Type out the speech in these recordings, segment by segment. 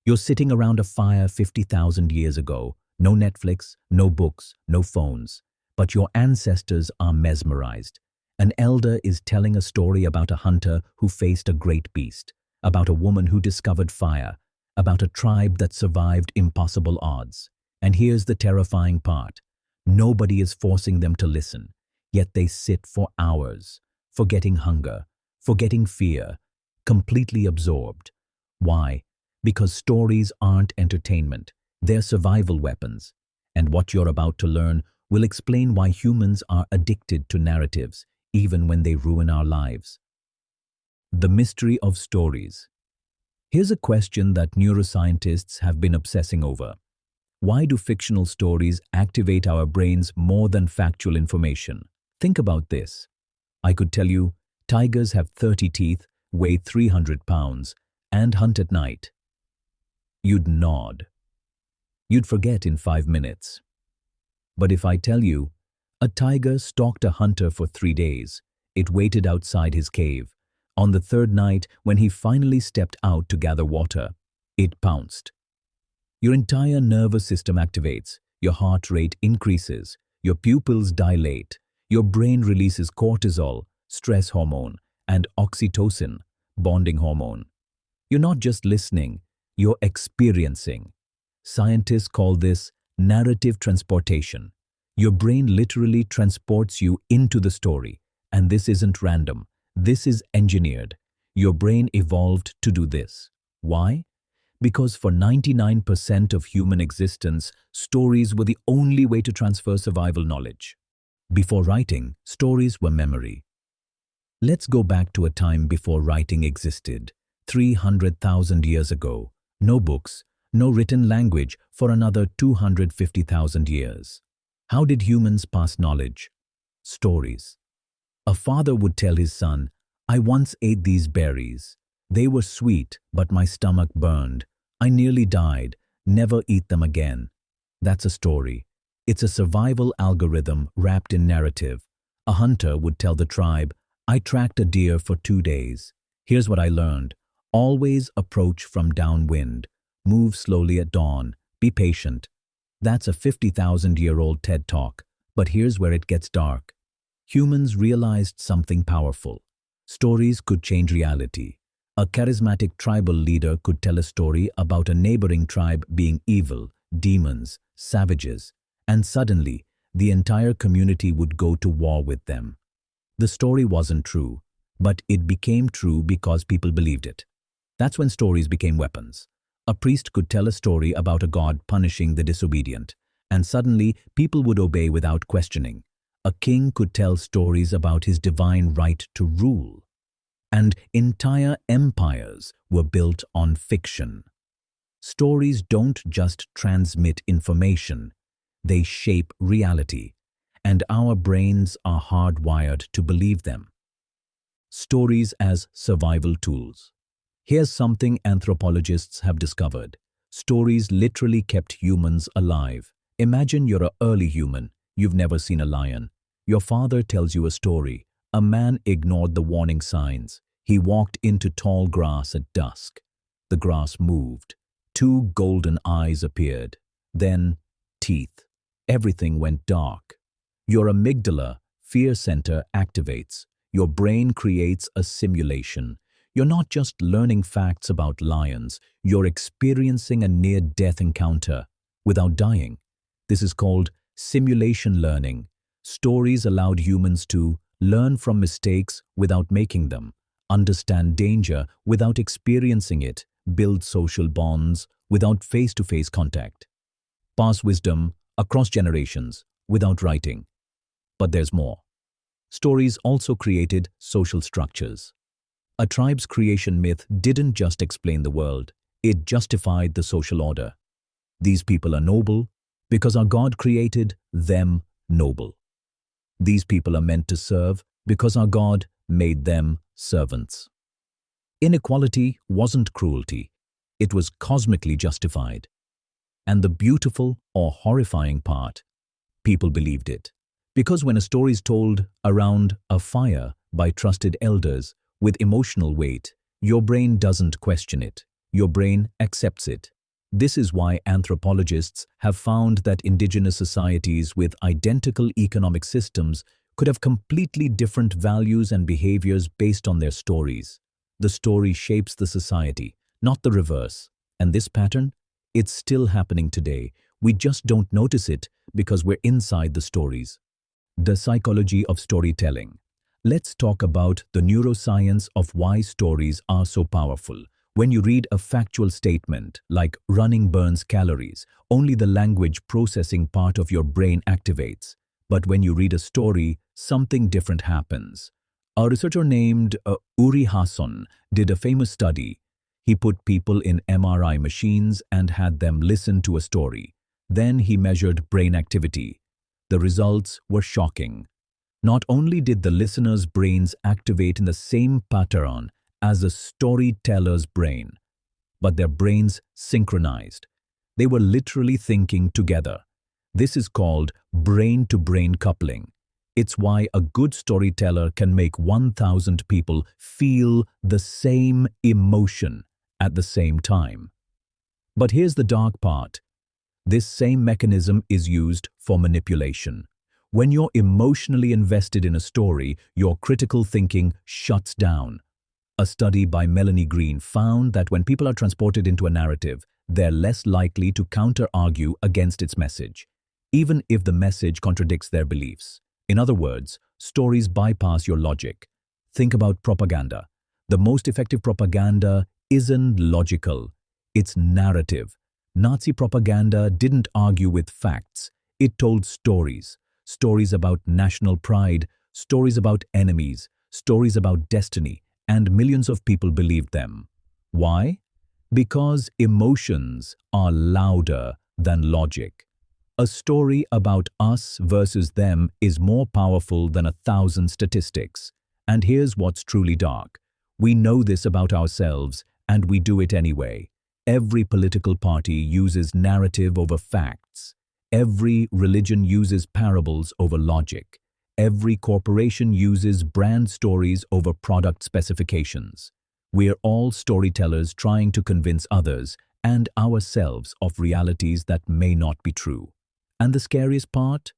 You're sitting around a fire 50,000 years ago. No Netflix, no books, no phones. But your ancestors are mesmerized. An elder is telling a story about a hunter who faced a great beast, about a woman who discovered fire, about a tribe that survived impossible odds. And here's the terrifying part. Nobody is forcing them to listen, yet they sit for hours, forgetting hunger, forgetting fear, completely absorbed. Why? Because stories aren't entertainment, they're survival weapons. And what you're about to learn will explain why humans are addicted to narratives, even when they ruin our lives. The mystery of stories. Here's a question that neuroscientists have been obsessing over. Why do fictional stories activate our brains more than factual information? Think about this. I could tell you, tigers have 30 teeth, weigh 300 pounds, and hunt at night. You'd nod. You'd forget in 5 minutes. But if I tell you, a tiger stalked a hunter for 3 days, it waited outside his cave. On the third night, when he finally stepped out to gather water, it pounced. Your entire nervous system activates, your heart rate increases, your pupils dilate, your brain releases cortisol, stress hormone, and oxytocin, bonding hormone. You're not just listening, you're experiencing. Scientists call this narrative transportation. Your brain literally transports you into the story, and this isn't random. This is engineered. Your brain evolved to do this. Why? Because for 99% of human existence, stories were the only way to transfer survival knowledge. Before writing, stories were memory. Let's go back to a time before writing existed, 300,000 years ago. No books, no written language for another 250,000 years. How did humans pass knowledge? Stories. A father would tell his son, "I once ate these berries. They were sweet, but my stomach burned. I nearly died. Never eat them again." That's a story. It's a survival algorithm wrapped in narrative. A hunter would tell the tribe, "I tracked a deer for 2 days. Here's what I learned. Always approach from downwind. Move slowly at dawn. Be patient." That's a 50,000-year-old TED Talk. But here's where it gets dark. Humans realized something powerful. Stories could change reality. A charismatic tribal leader could tell a story about a neighboring tribe being evil, demons, savages, and suddenly, the entire community would go to war with them. The story wasn't true, but it became true because people believed it. That's when stories became weapons. A priest could tell a story about a god punishing the disobedient, and suddenly people would obey without questioning. A king could tell stories about his divine right to rule. And entire empires were built on fiction. Stories don't just transmit information, they shape reality, and our brains are hardwired to believe them. Stories as survival tools. Here's something anthropologists have discovered. Stories literally kept humans alive. Imagine you're an early human. You've never seen a lion. Your father tells you a story. A man ignored the warning signs. He walked into tall grass at dusk. The grass moved. 2 golden eyes appeared. Then, teeth. Everything went dark. Your amygdala, fear center, activates. Your brain creates a simulation. You're not just learning facts about lions, you're experiencing a near-death encounter without dying. This is called simulation learning. Stories allowed humans to learn from mistakes without making them, understand danger without experiencing it, build social bonds without face-to-face contact, pass wisdom across generations without writing. But there's more. Stories also created social structures. A tribe's creation myth didn't just explain the world, it justified the social order. These people are noble because our God created them noble. These people are meant to serve because our God made them servants. Inequality wasn't cruelty, it was cosmically justified. And the beautiful or horrifying part, people believed it. Because when a story is told around a fire by trusted elders with emotional weight, your brain doesn't question it. Your brain accepts it. This is why anthropologists have found that indigenous societies with identical economic systems could have completely different values and behaviors based on their stories. The story shapes the society, not the reverse. And this pattern? It's still happening today. We just don't notice it because we're inside the stories. The psychology of storytelling. Let's talk about the neuroscience of why stories are so powerful. When you read a factual statement, like running burns calories, only the language processing part of your brain activates. But when you read a story, something different happens. A researcher named Uri Hasson did a famous study. He put people in MRI machines and had them listen to a story. Then he measured brain activity. The results were shocking. Not only did the listeners' brains activate in the same pattern as the storyteller's brain, but their brains synchronized. They were literally thinking together. This is called brain-to-brain coupling. It's why a good storyteller can make 1,000 people feel the same emotion at the same time. But here's the dark part. This same mechanism is used for manipulation. When you're emotionally invested in a story, your critical thinking shuts down. A study by Melanie Green found that when people are transported into a narrative, they're less likely to counter-argue against its message, even if the message contradicts their beliefs. In other words, stories bypass your logic. Think about propaganda. The most effective propaganda isn't logical, it's narrative. Nazi propaganda didn't argue with facts, it told stories. Stories about national pride, stories about enemies, stories about destiny, and millions of people believed them. Why? Because emotions are louder than logic. A story about us versus them is more powerful than 1,000 statistics. And here's what's truly dark. We know this about ourselves, and we do it anyway. Every political party uses narrative over facts. Every religion uses parables over logic. Every corporation uses brand stories over product specifications. We're all storytellers trying to convince others and ourselves of realities that may not be true. And the scariest part?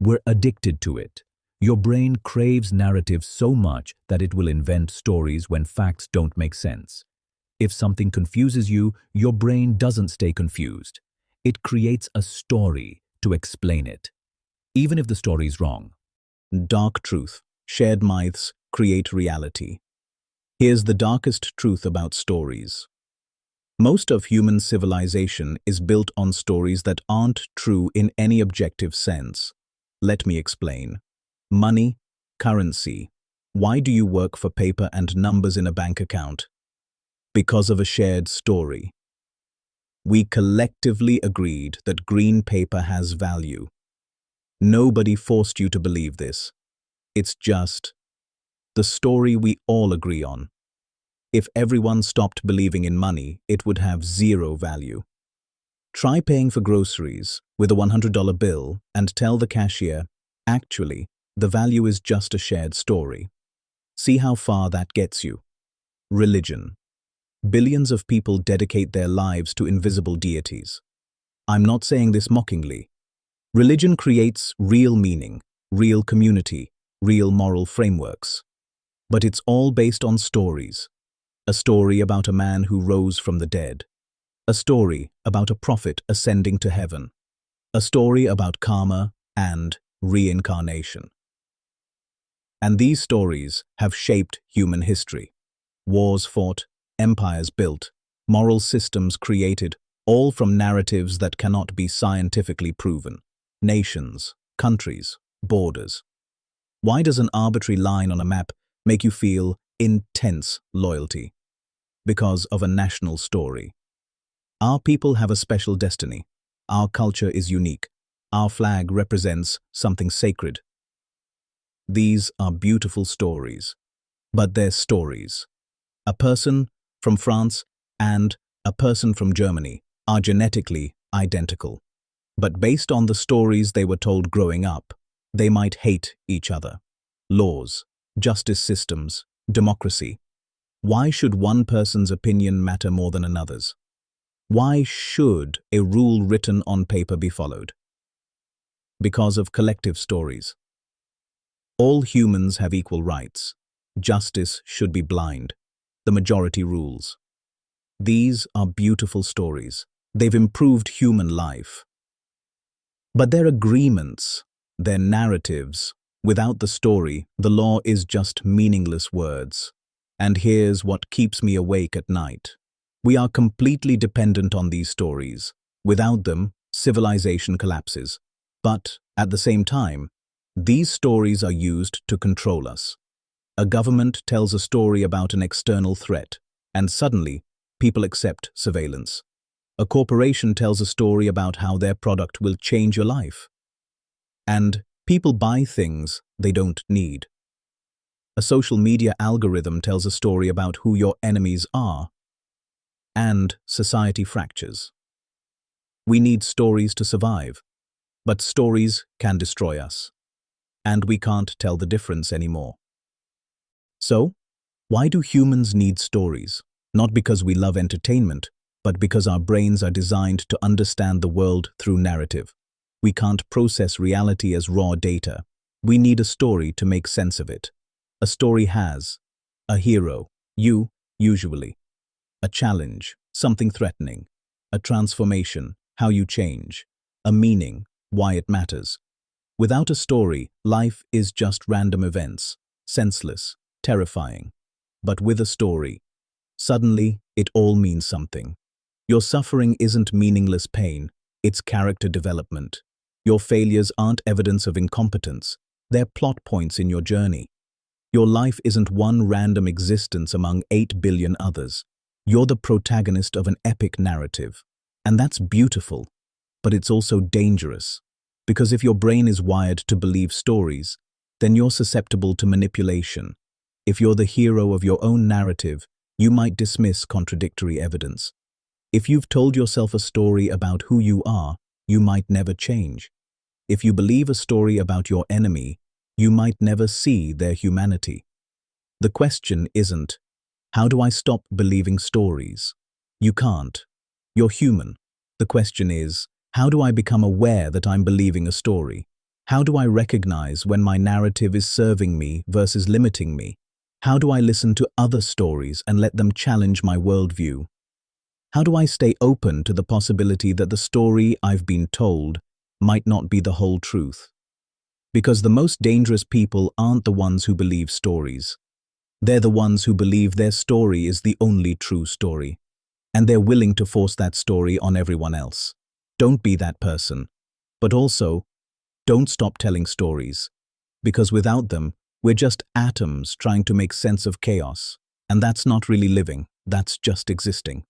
We're addicted to it. Your brain craves narrative so much that it will invent stories when facts don't make sense. If something confuses you, your brain doesn't stay confused. It creates a story to explain it, even if the story is wrong. Dark truth. Shared myths create reality. Here's the darkest truth about stories. Most of human civilization is built on stories that aren't true in any objective sense. Let me explain. Money, currency. Why do you work for paper and numbers in a bank account? Because of a shared story. We collectively agreed that green paper has value. Nobody forced you to believe this. It's just the story we all agree on. If everyone stopped believing in money, it would have zero value. Try paying for groceries with a $100 bill and tell the cashier, actually, the value is just a shared story. See how far that gets you. Religion. Billions of people dedicate their lives to invisible deities. I'm not saying this mockingly. Religion creates real meaning, real community, real moral frameworks. But it's all based on stories. A story about a man who rose from the dead. A story about a prophet ascending to heaven. A story about karma and reincarnation. And these stories have shaped human history. Wars fought, empires built, moral systems created, all from narratives that cannot be scientifically proven. Nations, countries, borders. Why does an arbitrary line on a map make you feel intense loyalty? Because of a national story. Our people have a special destiny. Our culture is unique. Our flag represents something sacred. These are beautiful stories, but they're stories. A person from France and a person from Germany are genetically identical. But based on the stories they were told growing up, they might hate each other. Laws, justice systems, democracy. Why should one person's opinion matter more than another's? Why should a rule written on paper be followed? Because of collective stories. All humans have equal rights. Justice should be blind. The majority rules. These are beautiful stories. They've improved human life. But they're agreements, they're narratives. Without the story, the law is just meaningless words. And here's what keeps me awake at night. We are completely dependent on these stories. Without them, civilization collapses. But, at the same time, these stories are used to control us. A government tells a story about an external threat, and suddenly, people accept surveillance. A corporation tells a story about how their product will change your life. And people buy things they don't need. A social media algorithm tells a story about who your enemies are. And society fractures. We need stories to survive, but stories can destroy us. And we can't tell the difference anymore. So, why do humans need stories? Not because we love entertainment, but because our brains are designed to understand the world through narrative. We can't process reality as raw data. We need a story to make sense of it. A story has a hero, you, usually. A challenge, something threatening. A transformation, how you change. A meaning, why it matters. Without a story, life is just random events, senseless, terrifying. But with a story, suddenly it all means something. Your suffering isn't meaningless pain, it's character development. Your failures aren't evidence of incompetence, they're plot points in your journey. Your life isn't one random existence among 8 billion others. You're the protagonist of an epic narrative. And that's beautiful, but it's also dangerous. Because if your brain is wired to believe stories, then you're susceptible to manipulation. If you're the hero of your own narrative, you might dismiss contradictory evidence. If you've told yourself a story about who you are, you might never change. If you believe a story about your enemy, you might never see their humanity. The question isn't, how do I stop believing stories? You can't. You're human. The question is, how do I become aware that I'm believing a story? How do I recognize when my narrative is serving me versus limiting me? How do I listen to other stories and let them challenge my worldview? How do I stay open to the possibility that the story I've been told might not be the whole truth? Because the most dangerous people aren't the ones who believe stories. They're the ones who believe their story is the only true story. And they're willing to force that story on everyone else. Don't be that person. But also, don't stop telling stories. Because without them, we're just atoms trying to make sense of chaos. And that's not really living, that's just existing.